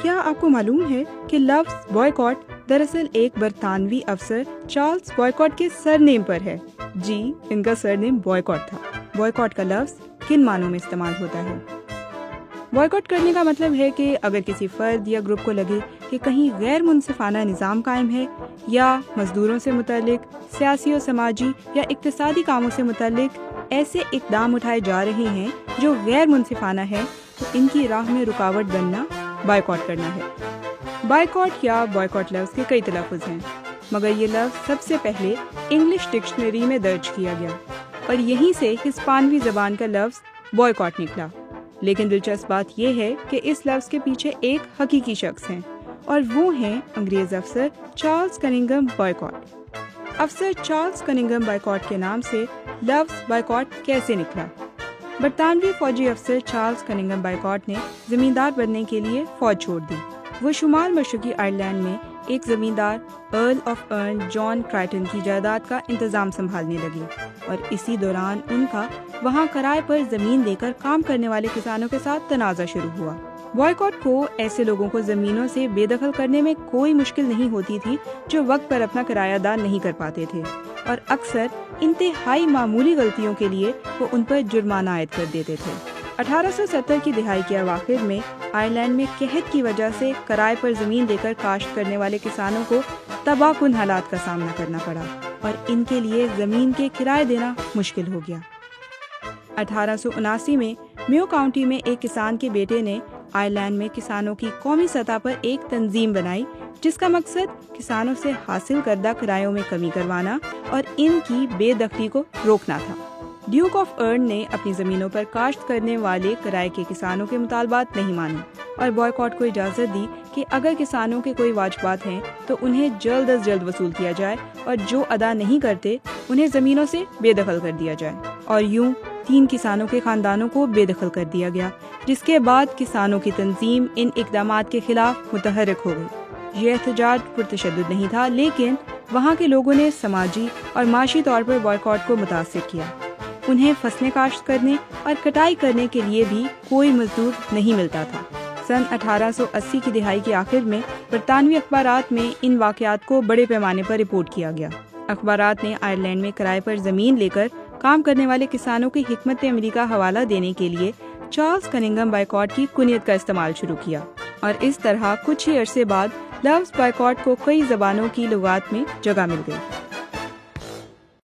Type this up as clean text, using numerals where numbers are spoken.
کیا آپ کو معلوم ہے کہ لفظ بوائیکاٹ دراصل ایک برطانوی افسر چارلز بوائیکاٹ کے سر نیم پر ہے؟ جی، ان کا سر نیم بوائیکاٹ تھا۔ بوائیکاٹ کا لفظ کن معنوں میں استعمال ہوتا ہے؟ بوائیکاٹ کرنے کا مطلب ہے کہ اگر کسی فرد یا گروپ کو لگے کہ کہیں غیر منصفانہ نظام قائم ہے یا مزدوروں سے متعلق سیاسی و سماجی یا اقتصادی کاموں سے متعلق ایسے اقدام اٹھائے جا رہے ہیں جو غیر منصفانہ ہے، تو ان کی راہ میں رکاوٹ بننا بائیکاٹ کرنا ہے۔ بائیکاٹ یا بوائیکاٹ لفظ کے کئی تلفظ ہیں، مگر یہ لفظ سب سے پہلے انگلش ڈکشنری میں درج کیا گیا اور یہیں سے ہسپانوی زبان کا لفظ بوائیکاٹ نکلا۔ لیکن دلچسپ بات یہ ہے کہ اس لفظ کے پیچھے ایک حقیقی شخص ہیں، اور وہ ہیں انگریز افسر چارلز کننگھم بوائیکاٹ۔ افسر چارلز کننگھم بوائیکاٹ کے نام سے لفظ بائیکاٹ کیسے نکلا؟ برطانوی فوجی افسر چارلز کننگھم بوائیکاٹ نے زمیندار بننے کے لیے فوج چھوڑ دی۔ وہ شمال مشرقی آئرلینڈ میں ایک زمیندار ارل آف ارن جان کرائٹن کی جائیداد کا انتظام سنبھالنے لگے، اور اسی دوران ان کا وہاں کرائے پر زمین لے کر کام کرنے والے کسانوں کے ساتھ تنازع شروع ہوا۔ بوائیکاٹ کو ایسے لوگوں کو زمینوں سے بے دخل کرنے میں کوئی مشکل نہیں ہوتی تھی جو وقت پر اپنا کرایہ ادا نہیں کر پاتے تھے، اور اکثر انتہائی معمولی غلطیوں کے لیے وہ ان پر جرمانہ عائد کر دیتے تھے۔ 1870 کی دہائی کے اواخر میں آئرلینڈ میں قحط کی وجہ سے کرائے پر زمین لے کر کاشت کرنے والے کسانوں کو تباہ کن حالات کا سامنا کرنا پڑا، اور ان کے لیے زمین کے کرائے دینا مشکل ہو گیا۔ 1879 میں میو کاؤنٹی میں ایک کسان کے بیٹے نے آئرلینڈ میں کسانوں کی قومی سطح پر ایک تنظیم بنائی جس کا مقصد کسانوں سے حاصل کردہ کرایوں میں کمی کروانا اور ان کی بے دخلی کو روکنا تھا۔ ڈیوک آف ارن نے اپنی زمینوں پر کاشت کرنے والے کرائے کے کسانوں کے مطالبات نہیں مانے اور بوائیکاٹ کو اجازت دی کہ اگر کسانوں کے کوئی واجبات ہیں تو انہیں جلد از جلد وصول کیا جائے، اور جو ادا نہیں کرتے انہیں زمینوں سے بے دخل کر دیا جائے۔ اور یوں 3 کسانوں کے خاندانوں کو بے دخل کر دیا گیا، جس کے بعد کسانوں کی تنظیم ان اقدامات کے خلاف متحرک ہو گئی۔ یہ احتجاج پرتشدد نہیں تھا، لیکن وہاں کے لوگوں نے سماجی اور معاشی طور پر بوائیکاٹ کو متاثر کیا۔ انہیں فصلیں کاشت کرنے اور کٹائی کرنے کے لیے بھی کوئی مزدور نہیں ملتا تھا۔ سن 1880 کی دہائی کے آخر میں برطانوی اخبارات میں ان واقعات کو بڑے پیمانے پر رپورٹ کیا گیا۔ اخبارات نے آئرلینڈ میں کرائے پر زمین لے کر کام کرنے والے کسانوں کی حکمت عملی کا حوالہ دینے کے لیے چارلز کننگھم بوائیکاٹ کی کنیت کا استعمال شروع کیا، اور اس طرح کچھ ہی عرصے بعد لفظ بوائیکاٹ کو کئی زبانوں کی لغات میں جگہ مل گئی۔